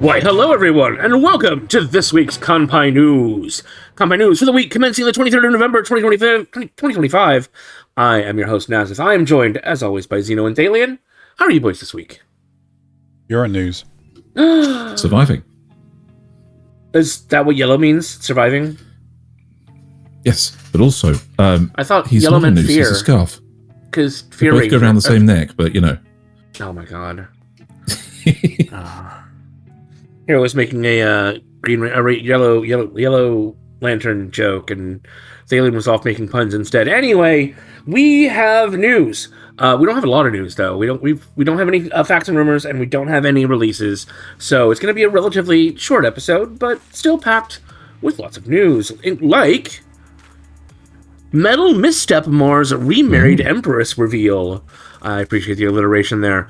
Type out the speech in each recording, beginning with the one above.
Why, hello everyone, and welcome to this week's Kanpai News. Kanpai News for the week commencing the 23rd of November, 2025. I am your host, Nasuth. I am joined, as always, by Xeno and Thaylien. How are you boys this week? You're on news. Surviving. Is that what yellow means? Surviving? Yes, but also, I thought he's yellow not a meant noose, fear. he's a scarf. Because They fear both go around the same neck, but you know. Oh my god. Here I was making a yellow lantern joke, and Thaylien was off making puns instead. Anyway, we have news. We don't have a lot of news though. We don't have any facts and rumors, and we don't have any releases. So it's going to be a relatively short episode, but still packed with lots of news, like Metal Misstep Mars Remarried Empress reveal. I appreciate the alliteration there.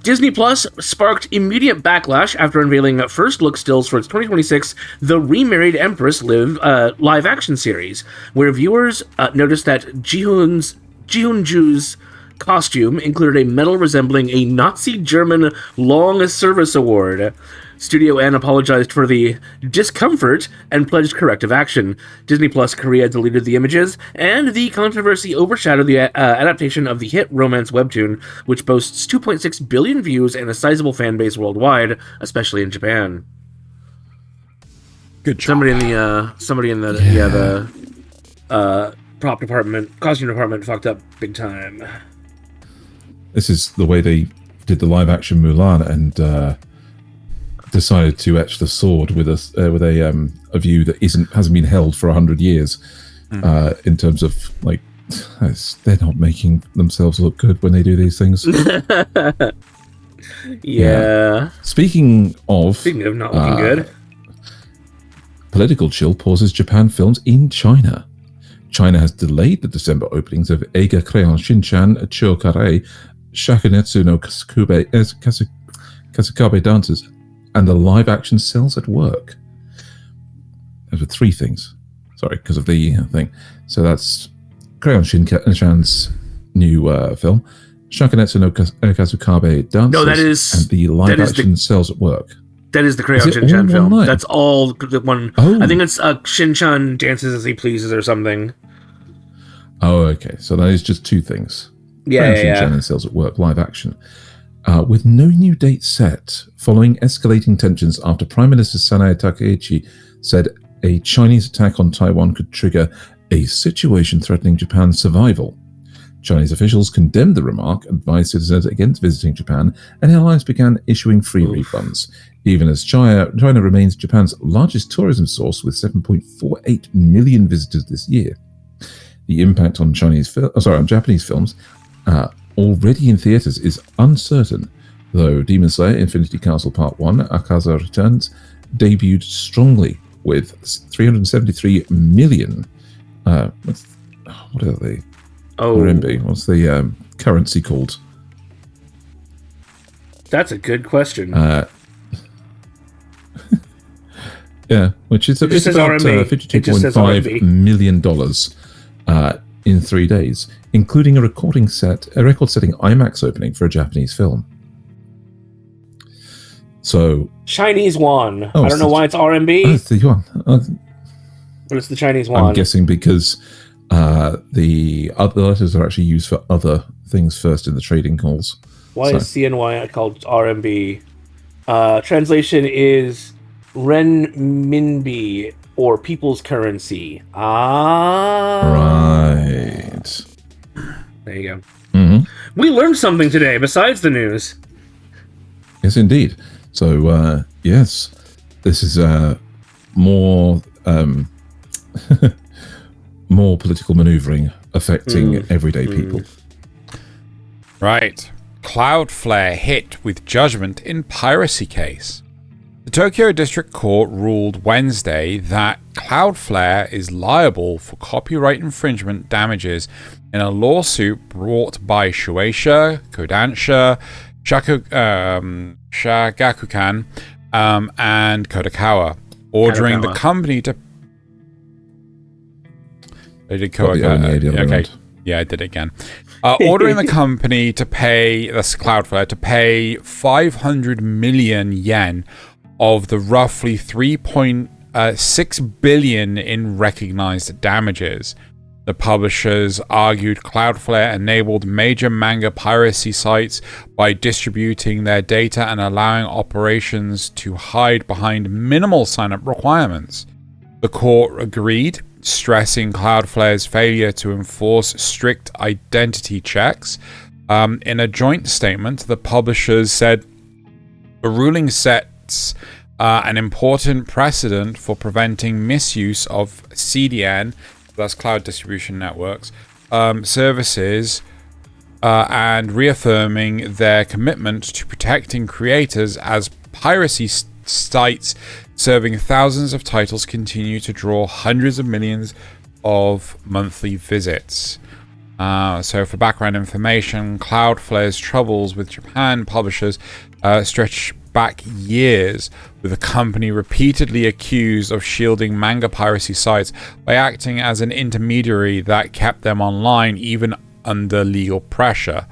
Disney Plus sparked immediate backlash after unveiling first look stills for its 2026 The Remarried Empress live action series, where viewers noticed that Jihoonju's costume included a medal resembling a Nazi German Long Service Award. Studio N apologized for the discomfort and pledged corrective action. Disney Plus Korea deleted the images, and the controversy overshadowed the adaptation of the hit romance Webtoon, which boasts 2.6 billion views and a sizable fan base worldwide, especially in Japan. Good job. Somebody in the prop department, costume department fucked up big time. This is the way they did the live action Mulan and decided to etch the sword with a view that hasn't been held for 100 years. In terms of like, they're not making themselves look good when they do these things. Yeah. Speaking of not looking good, political chill pauses Japan films in China. China has delayed the December openings of Eiga Crayon Shinchan, Chokare, Shakunetsu no Kasukabe Dancers, and the live-action Cells at Work. Those were three things. Sorry, because of the thing. So that's Crayon Shin-chan's new film, Shakunetsu no Kasukabe Dancers, no, that is, and the live-action Cells at Work. That is the Crayon Shin-chan film. Online? That's all the one. Oh. I think it's Shin-chan dances as he pleases or something. Oh, okay. So that is just two things. Yeah, Crayon Shin-chan and Cells at Work, live action. With no new date set, following escalating tensions after Prime Minister Sanae Takaichi said a Chinese attack on Taiwan could trigger a situation threatening Japan's survival. Chinese officials condemned the remark, advised citizens against visiting Japan, and airlines began issuing free refunds, even as China remains Japan's largest tourism source with 7.48 million visitors this year. The impact on Japanese films already in theaters is uncertain, though Demon Slayer Infinity Castle Part 1, Akaza Returns, debuted strongly with 373 million. What are they? RMB. What's the currency called? That's a good question. Yeah, which is about $52.5 million in 3 days, including a record-setting IMAX opening for a Japanese film. So Chinese yuan. I don't know why it's RMB. Oh, it's the yuan. But it's the Chinese yuan. I'm guessing because the other letters are actually used for other things first in the trading calls. Why is CNY called RMB? Translation is renminbi, or people's currency. Right. There you go. Mm-hmm. We learned something today besides the news. Yes, indeed. So, yes, this is more more political maneuvering affecting everyday people. Right. Cloudflare hit with judgment in Piracy case. The Tokyo District Court ruled Wednesday that Cloudflare is liable for copyright infringement damages in a lawsuit brought by Shueisha, Kodansha, Shagakukan, and Kodakawa, ordering the company to... They did okay. Yeah, I did it again. Ordering the company to pay, that's Cloudflare, to pay 500 million yen of the roughly 3.6 billion in recognized damages. The publishers argued Cloudflare enabled major manga piracy sites by distributing their data and allowing operations to hide behind minimal sign-up requirements. The court agreed, stressing Cloudflare's failure to enforce strict identity checks. In a joint statement, the publishers said the ruling sets an important precedent for preventing misuse of CDN, that's cloud distribution networks, services, and reaffirming their commitment to protecting creators as piracy sites serving thousands of titles continue to draw hundreds of millions of monthly visits. So for background information, Cloudflare's troubles with Japan publishers stretch back years, with the company repeatedly accused of shielding manga piracy sites by acting as an intermediary that kept them online even under legal pressure.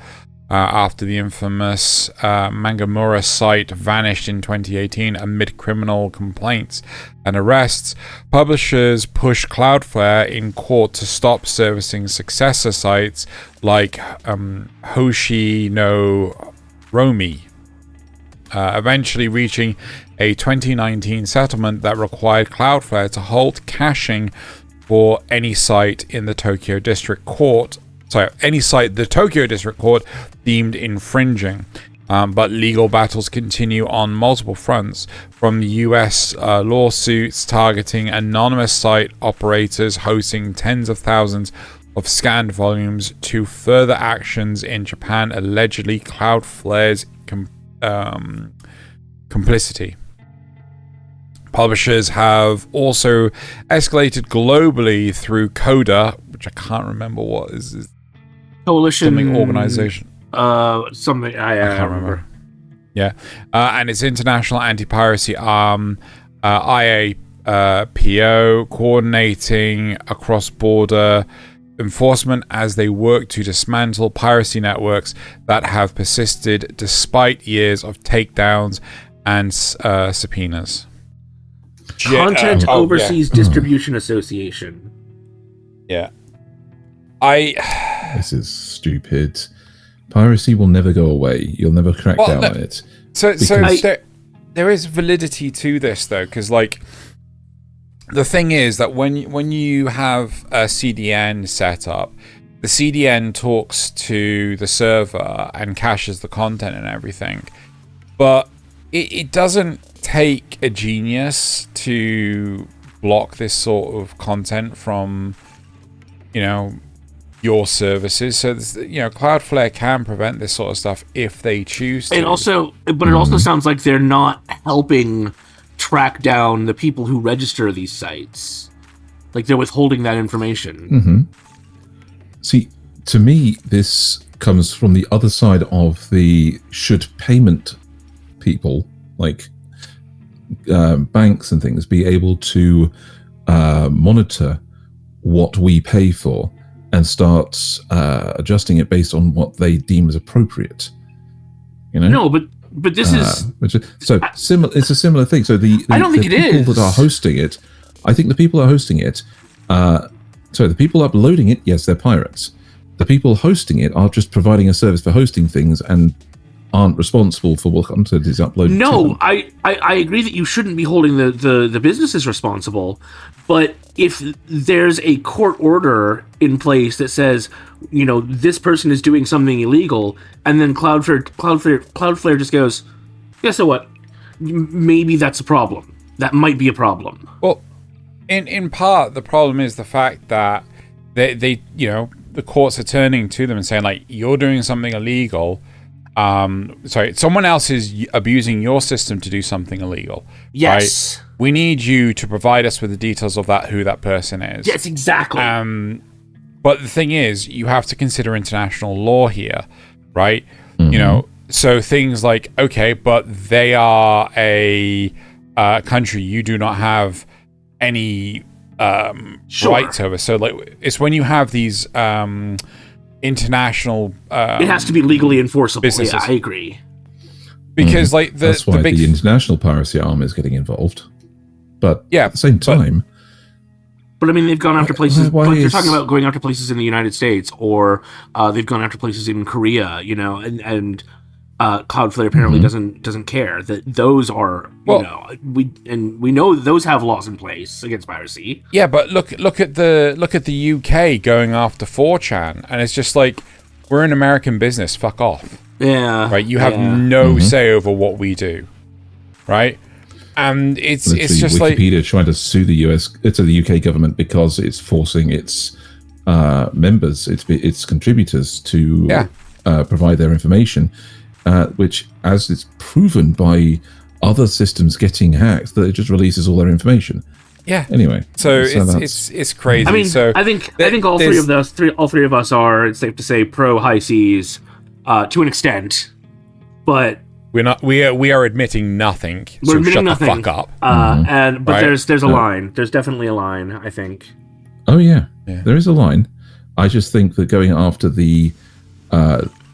After the infamous Mangamura site vanished in 2018 amid criminal complaints and arrests, publishers pushed Cloudflare in court to stop servicing successor sites like Hoshi no Romi, eventually reaching a 2019 settlement that required Cloudflare to halt caching for any site in the Tokyo District Court. Any site the Tokyo District Court deemed infringing. But legal battles continue on multiple fronts, from the US lawsuits targeting anonymous site operators hosting tens of thousands of scanned volumes to further actions in Japan allegedly Cloudflare's complicity. Publishers have also escalated globally through CODA, which I can't remember what is. Coalition something organization. Something I can't remember. Yeah, and its international anti-piracy arm, IAPO, coordinating across border enforcement as they work to dismantle piracy networks that have persisted despite years of takedowns and subpoenas. Content Overseas Distribution Association. Yeah. This is stupid. Piracy will never go away. You'll never crack down on it. So there is validity to this, though, because, like, the thing is that when you have a CDN set up, the CDN talks to the server and caches the content and everything, but it doesn't take a genius to block this sort of content from, your services. So Cloudflare can prevent this sort of stuff if they choose to. It also sounds like they're not helping track down the people who register these sites. Like, they're withholding that information. Mm-hmm. See, to me, this comes from the other side of the should payment people, like banks and things, be able to monitor what we pay for and start adjusting it based on what they deem as appropriate. No, but this is similar. It's a similar thing. So I don't think it is. The people that are hosting it, I think the people are hosting it. The people uploading it, yes, they're pirates. The people hosting it are just providing a service for hosting things and aren't responsible for what content is uploaded. No, I agree that you shouldn't be holding the businesses responsible, but if there's a court order in place that says, this person is doing something illegal, and then Cloudflare just goes, yeah, so what? Maybe that's a problem. That might be a problem. Well, in part, the problem is the fact that they the courts are turning to them and saying, like, you're doing something illegal. Someone else is abusing your system to do something illegal. Yes. Right? We need you to provide us with the details of who that person is. Yes, exactly. But the thing is, you have to consider international law here, right? Mm-hmm. So things like, okay, but they are a country you do not have any rights over. So, like, it's when you have these international it has to be legally enforceable. businesses. Yeah, I agree. Because that's why the international piracy arm is getting involved. But at the same time, but I mean, they've gone after places. Like you're talking about going after places in the United States, or they've gone after places in Korea. And Cloudflare apparently doesn't care that those are. We know those have laws in place against piracy. Yeah, but look at the UK going after 4chan, and it's just like, we're an American business. Fuck off. Yeah. Right. You have no say over what we do. Right. And it's just Wikipedia trying to sue the UK government because it's forcing its members, its contributors to provide their information, which, as it's proven by other systems getting hacked, that it just releases all their information. Yeah. Anyway, so it's crazy. I mean, so I think all three of us are, it's safe to say, pro high seas to an extent, but. We're not. We are admitting nothing. We're admitting shut nothing. The fuck up. But right? there's a line. There's definitely a line, I think. Oh yeah, there is a line. I just think that going after the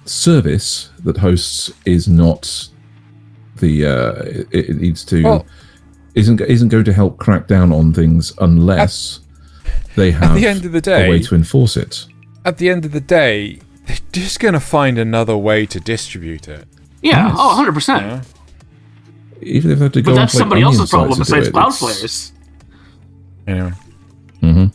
service that hosts is not the. It needs to isn't going to help crack down on things unless they have at the end of the day, a way to enforce it. At the end of the day, they're just going to find another way to distribute it. Yeah, yes. 100%. Yeah. Even if they have to go. But that's somebody else's problem besides Cloudflare's. Anyway. Mm-hmm.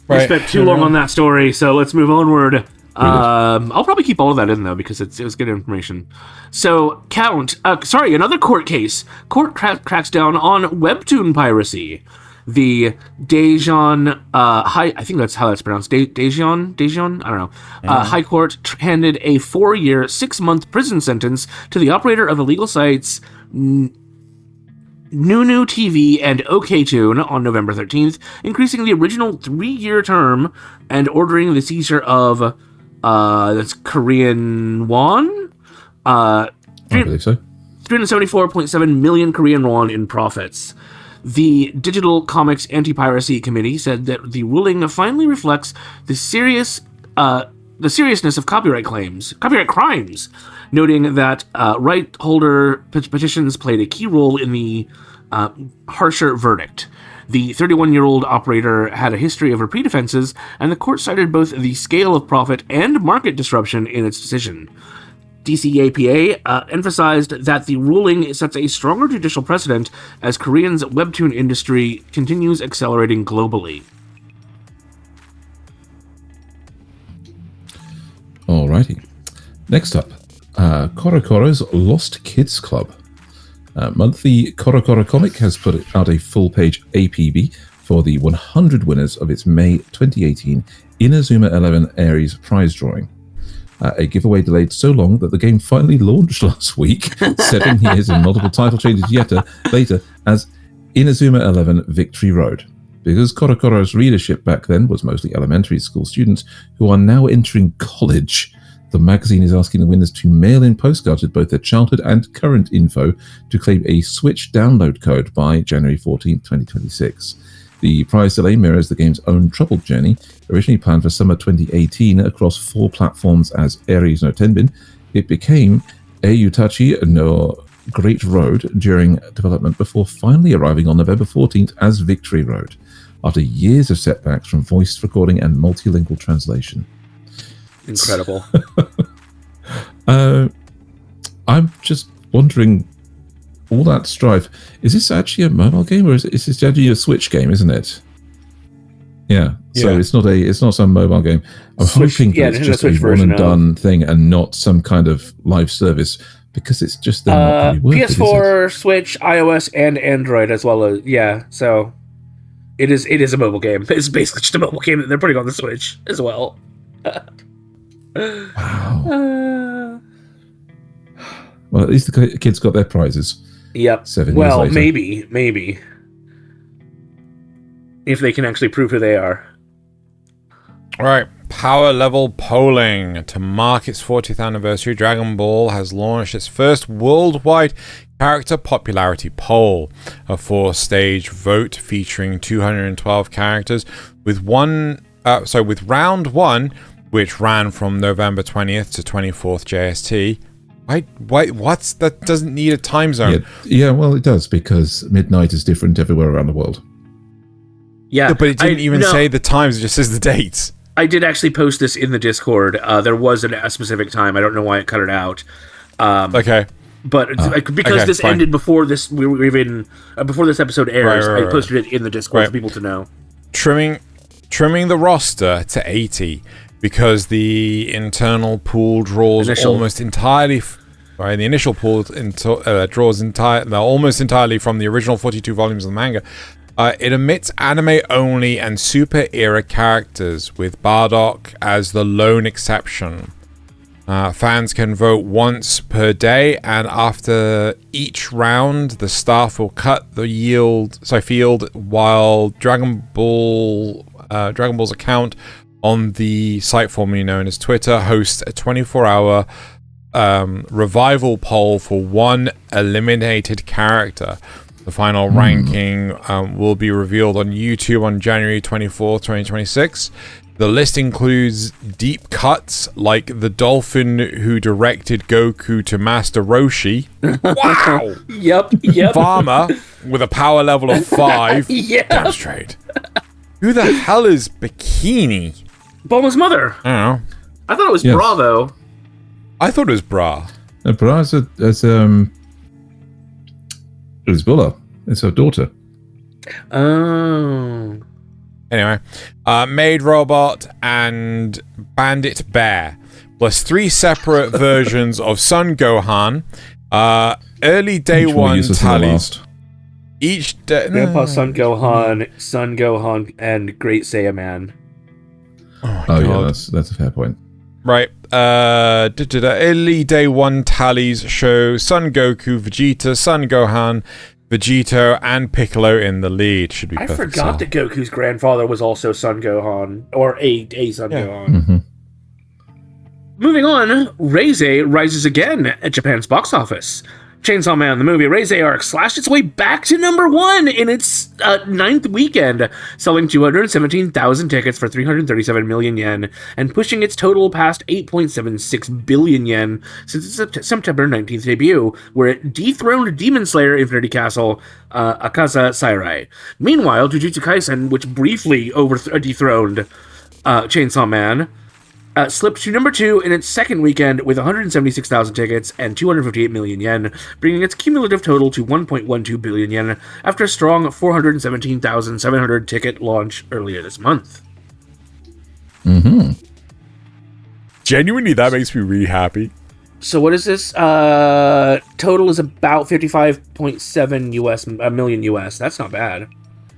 We spent too long on that story, so let's move onward. I'll probably keep all of that in, though, because it was good information. So, another court case. Court cracks down on Webtoon piracy. The Daejeon, I think that's how that's pronounced. Daejeon? I don't know. High Court handed a 4-year, 6-month prison sentence to the operator of illegal sites Nunu TV and OKTune on November 13th, increasing the original 3-year term and ordering the seizure of, that's Korean won? I believe so. 374.7 million Korean won in profits. The Digital Comics Anti-Piracy Committee said that the ruling finally reflects the seriousness of copyright crimes, noting that right holder petitions played a key role in the harsher verdict. The 31-year-old operator had a history of repeat offenses, and the court cited both the scale of profit and market disruption in its decision. DCAPA emphasized that the ruling sets a stronger judicial precedent as Korean's webtoon industry continues accelerating globally. Alrighty. Next up, CoroCoro's Lost Kids Club. Monthly CoroCoro comic has put out a full-page APB for the 100 winners of its May 2018 Inazuma 11 Aries prize drawing. A giveaway delayed so long that the game finally launched last week, 7 years and multiple title changes later, as Inazuma 11 Victory Road. Because CoroCoro's readership back then was mostly elementary school students who are now entering college, the magazine is asking the winners to mail in postcards with both their childhood and current info to claim a Switch download code by January 14, 2026. The prize delay mirrors the game's own troubled journey, originally planned for summer 2018 across 4 platforms as Aries no Tenbin. It became Eiyutachi no Great Road during development before finally arriving on November 14th as Victory Road, after years of setbacks from voice recording and multilingual translation. Incredible. I'm just wondering, all that strife, is this actually a mobile game or is this actually a Switch game, isn't it? Yeah. So it's not some mobile game. I'm hoping that it's just a one and done thing and not some kind of live service, because it's just not really worth PS4, Switch, iOS, and Android as well as so it is a mobile game. It's basically just a mobile game that they're putting on the Switch as well. Wow. Well, at least the kids got their prizes. Yep. 7 years later. Maybe. If they can actually prove who they are. All right. Power level polling. To mark its 40th anniversary, Dragon Ball has launched its first worldwide character popularity poll, a 4-stage vote featuring 212 characters, with round 1, which ran from November 20th to 24th JST, What's that? Doesn't need a time zone. Yeah, well, it does, because midnight is different everywhere around the world. Yeah, No, but it didn't even say the times; it just says the dates. I did actually post this in the Discord. There was a specific time. I don't know why it cut it out. Okay. But because this ended before this, we were even before this episode airs. Right. I posted it in the Discord for people to know. Trimming the roster to 80 because the internal pool draws almost entirely. The initial pool draws almost entirely from the original 42 volumes of the manga. It omits anime-only and super-era characters, with Bardock as the lone exception. Fans can vote once per day, and after each round, the staff will cut the field, while Dragon Ball's account on the site formerly known as Twitter hosts a 24-hour revival poll for one eliminated character. The final ranking will be revealed on YouTube on January 24th, 2026. The list includes deep cuts like the dolphin who directed Goku to Master Roshi. Wow! Yep. Farmer with a power level of 5. Yeah. Damn straight. Who the hell is Bikini? Bulma's mother. I don't know. I thought it was Bra, though. I thought it was Bra. Bra is Bulla. It's her daughter. Oh. Anyway, Maid Robot and Bandit Bear, plus 3 separate versions of Son Gohan. Early day one tallies. Each day. Grandpa Son Gohan, and Great Saiyaman. Oh yeah, that's a fair point. Right. Early day one tallies show Son Goku, Vegeta, Son Gohan, Vegito, and Piccolo in the lead. Should be. I forgot that Goku's grandfather was also Son Gohan, or a Son Gohan. Mm-hmm. Moving on, Reze rises again at Japan's box office. Chainsaw Man, the movie Reze arc, slashed its way back to number 1 in its 9th weekend, selling 217,000 tickets for 337 million yen, and pushing its total past 8.76 billion yen since its September 19th debut, where it dethroned Demon Slayer Infinity Castle, Akaza Sairai. Meanwhile, Jujutsu Kaisen, which briefly dethroned Chainsaw Man, slipped to number 2 in its second weekend with 176,000 tickets and 258 million yen, bringing its cumulative total to 1.12 billion yen after a strong 417,700 ticket launch earlier this month. Mm-hmm. Genuinely, that makes me really happy. So what is this? Total is about 55.7 million US. That's not bad.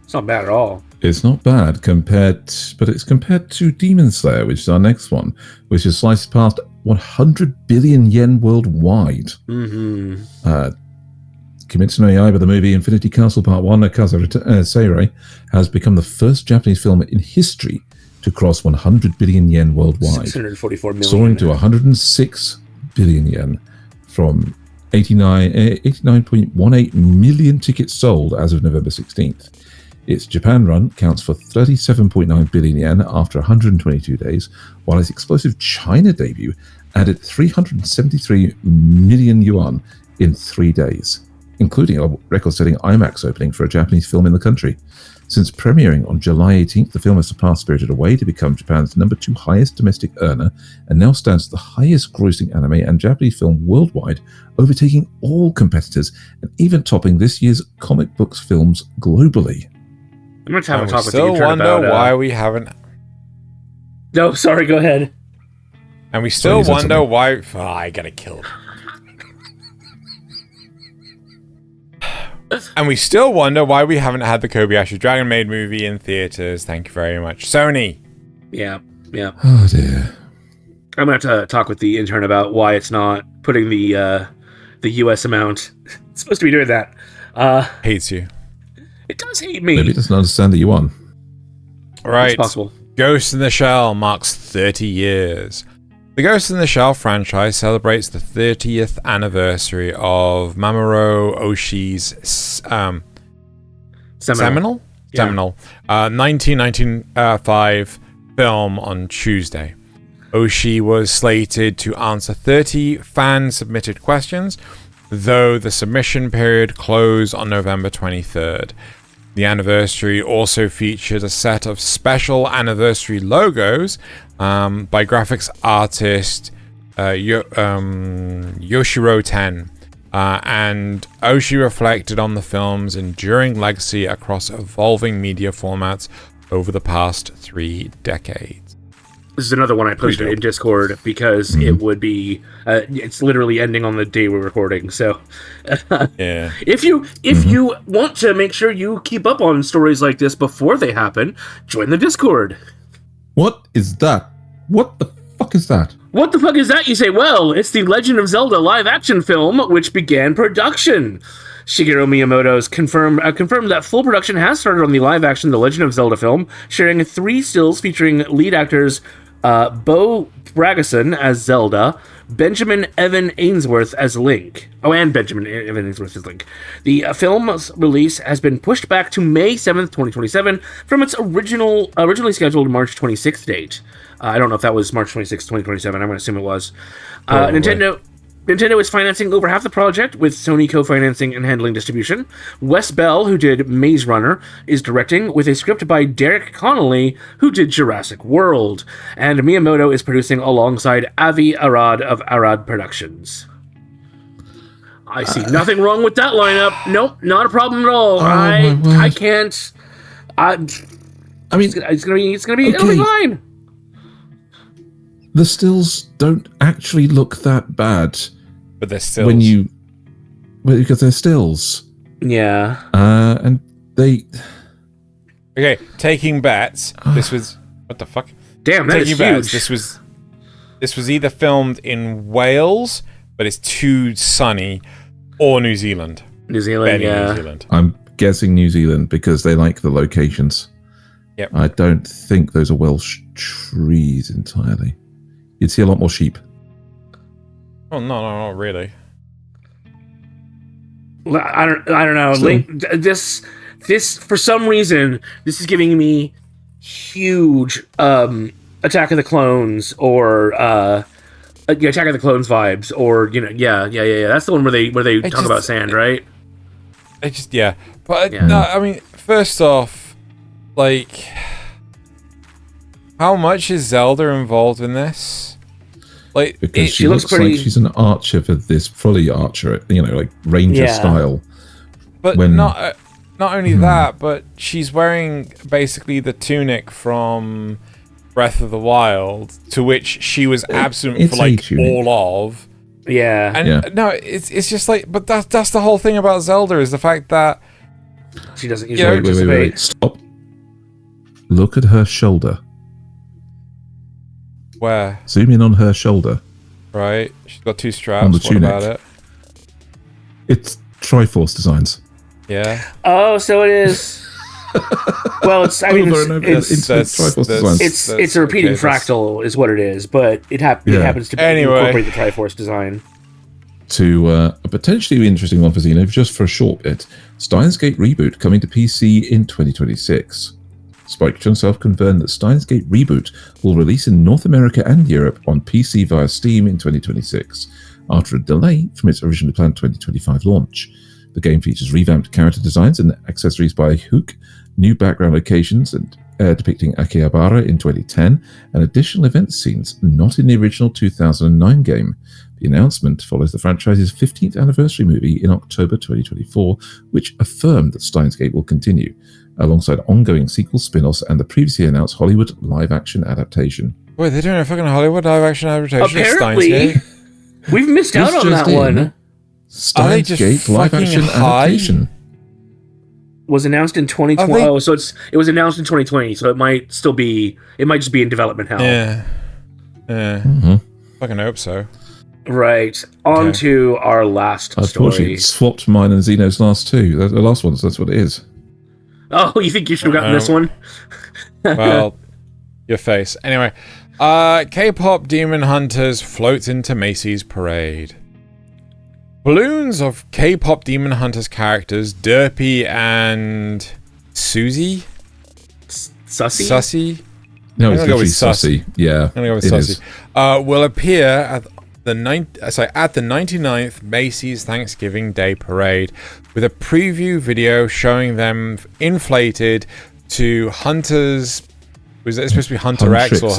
It's not bad at all. It's not bad but it's compared to Demon Slayer, which is our next one, which has sliced past 100 billion yen worldwide. Mm-hmm. Kimetsu no Yaiba, the movie Infinity Castle Part 1, Akaza Sairai, has become the first Japanese film in history to cross 100 billion yen worldwide. 644 million. Soaring to 106 billion yen from 89.18 million tickets sold as of November 16th. Its Japan run counts for 37.9 billion yen after 122 days, while its explosive China debut added 373 million yuan in 3 days, including a record-setting IMAX opening for a Japanese film in the country. Since premiering on July 18th, the film has surpassed Spirited Away to become Japan's number 2 highest domestic earner, and now stands the highest grossing anime and Japanese film worldwide, overtaking all competitors and even topping this year's comic books films globally. I'm going to have a talk with you. you Still wonder why we haven't. No, sorry, go ahead. And we still wonder why. Oh, I gotta kill him. And we still wonder why we haven't had the Kobayashi Dragon Maid movie in theaters. Thank you very much, Sony. Yeah. Oh dear. I'm going to have to talk with the intern about why it's not putting the US amount. It's supposed to be doing that. Hates you. It does hate me. Maybe it doesn't understand that you won. Right. It's possible. Ghost in the Shell marks 30 years. The Ghost in the Shell franchise celebrates the 30th anniversary of Mamoru Oshii's seminal 1995 film on Tuesday. Oshii was slated to answer 30 fan-submitted questions, though the submission period closed on November 23rd. The anniversary also featured a set of special anniversary logos by graphics artist Yoshiro Ten, and Oshii reflected on the film's enduring legacy across evolving media formats over the past 3 decades. This is another one I posted in Discord because it would be it's literally ending on the day we're recording. So Yeah. if you want to make sure you keep up on stories like this before they happen, join the Discord. What is that? What the fuck is that? What the fuck is that, you say? Well, it's the Legend of Zelda live-action film, which began production. Shigeru Miyamoto's confirmed that full production has started on the live-action The Legend of Zelda film, sharing 3 stills featuring lead actors Bo Bragason as Zelda, Benjamin Evan Ainsworth as Link. Oh, and Benjamin Evan Ainsworth as Link. The film's release has been pushed back to May 7th, 2027, from its originally scheduled March 26th date. I don't know if that was March 26th, 2027. I'm going to assume it was. Nintendo is financing over half the project, with Sony co-financing and handling distribution. Wes Bell, who did Maze Runner, is directing, with a script by Derek Connolly, who did Jurassic World. And Miyamoto is producing alongside Avi Arad of Arad Productions. I see nothing wrong with that lineup. Nope, not a problem at all. I can't. I mean, it's gonna be it'll be fine. The stills don't actually look that bad. But they're stills. Because they're stills. Yeah. And they... Okay, taking bets. This was... What the fuck? Damn, that taking is bets, huge. This was either filmed in Wales, but it's too sunny, or New Zealand. New Zealand, yeah. New Zealand. I'm guessing New Zealand because they like the locations. Yep. I don't think those are Welsh trees entirely. You'd see a lot more sheep. Oh no, not really. I don't know. Link, this for some reason this is giving me huge Attack of the Clones or Attack of the Clones vibes, or yeah. That's the one where they talk about sand, right? But no, I mean, first off, like, how much is Zelda involved in this? Like, because she looks like she's an archer for this fully archer, like ranger style. But not only that, but she's wearing basically the tunic from Breath of the Wild, to which she was absent for like all of. Yeah. And no, it's just like, but that's the whole thing about Zelda, is the fact that she doesn't usually participate. Wait. Stop. Look at her shoulder. Where? Zoom in on her shoulder. Right. She's got 2 straps. On the what tunic. about it? It's Triforce Designs. Yeah. Oh, so it is. Well, it's a repeating fractal is what it is, but it happens to incorporate the Triforce design. To a potentially interesting one for Xeno, just for a short bit. Steins Gate Reboot coming to PC in 2026. Spike himself confirmed that Steins Gate Reboot will release in North America and Europe on PC via Steam in 2026, after a delay from its originally planned 2025 launch. The game features revamped character designs and accessories by Hook, new background locations and depicting Akihabara in 2010, and additional event scenes not in the original 2009 game. The announcement follows the franchise's 15th anniversary movie in October 2024, which affirmed that Steins Gate will continue, alongside ongoing sequel spin-offs and the previously announced Hollywood live-action adaptation. Wait, they're doing a fucking Hollywood live-action adaptation Apparently, of Steins Gate? We've missed out on that one. Steins Gate live-action adaptation was announced in 2020. So it was announced in 2020. So it might just be in development hell. Yeah. Mm-hmm. Fucking hope so. Right. On to our last Unfortunately, story. Swapped mine and Xeno's last two. The last ones. That's what it is. Oh, you think you should have gotten this one? Well, your face. Anyway, Kpop Demon Hunters floats into Macy's parade. Balloons of Kpop Demon Hunters characters Derpy and Susie? Sussy? Sussy? No, it's I'm gonna go literally with Sussy. Sussy. Yeah, I'm gonna go with it Sussy. is. Will appear at the 99th Macy's Thanksgiving Day Parade with a preview video showing them inflated to Hunters. Was it supposed to be Hunter X or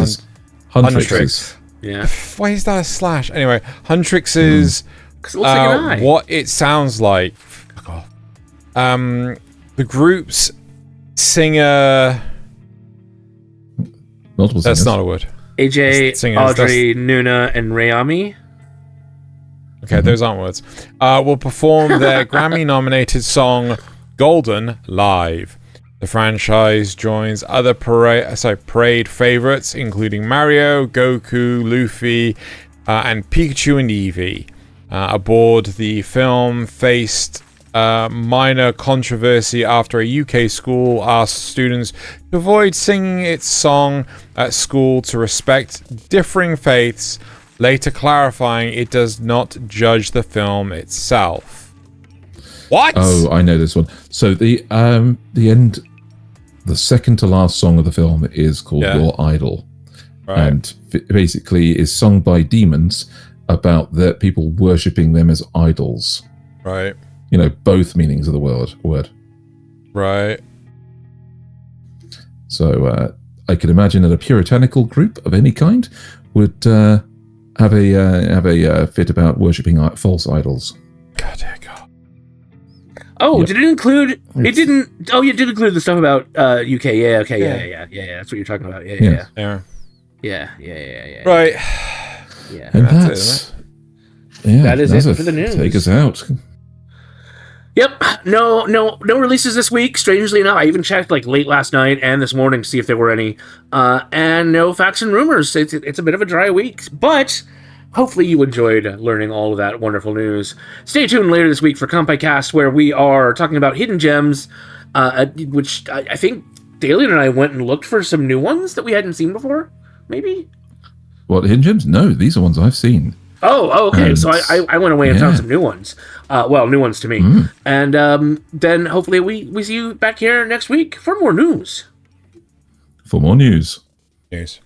Huntrix's? Yeah. Why is that a slash? Anyway, Huntrix's. 'Cause it looks like an eye. What it sounds like. Fuck off. The group's singer. Multiple That's singers. not a word. AJ, Singers, Audrey, Nuna, and Rayami. Okay, those aren't words. Will perform their Grammy-nominated song "Golden" live. The franchise joins other parade favorites, including Mario, Goku, Luffy, and Pikachu and Eevee. Aboard, the film faced minor controversy after a UK school asked students to avoid singing its song at school to respect differing faiths, later clarifying it does not judge the film itself. What? Oh, I know this one. So the second to last song of the film is called Your Idol. Right. And basically is sung by demons about the people worshipping them as idols. Right. You know, both meanings of the word. Right. So I could imagine that a puritanical group of any kind would have a fit about worshipping false idols. God, dear God. Oh, Yep. did it include? It didn't. Oh, it did include the stuff about UK. Yeah. Okay. Yeah. That's what you're talking about. Yeah. Right. Yeah. And That's That is it for the news. Take us out. Yep. No releases this week. Strangely enough, I even checked like late last night and this morning to see if there were any. And no facts and rumors. It's a bit of a dry week, but hopefully you enjoyed learning all of that wonderful news. Stay tuned later this week for Kanpai Cast, where we are talking about hidden gems, which I think Thaylien and I went and looked for some new ones that we hadn't seen before. Maybe. What, hidden gems? No, these are ones I've seen. Oh, okay. And, so I went away and found some new ones. New ones to me. And then hopefully we see you back here next week for more news. For more news. News.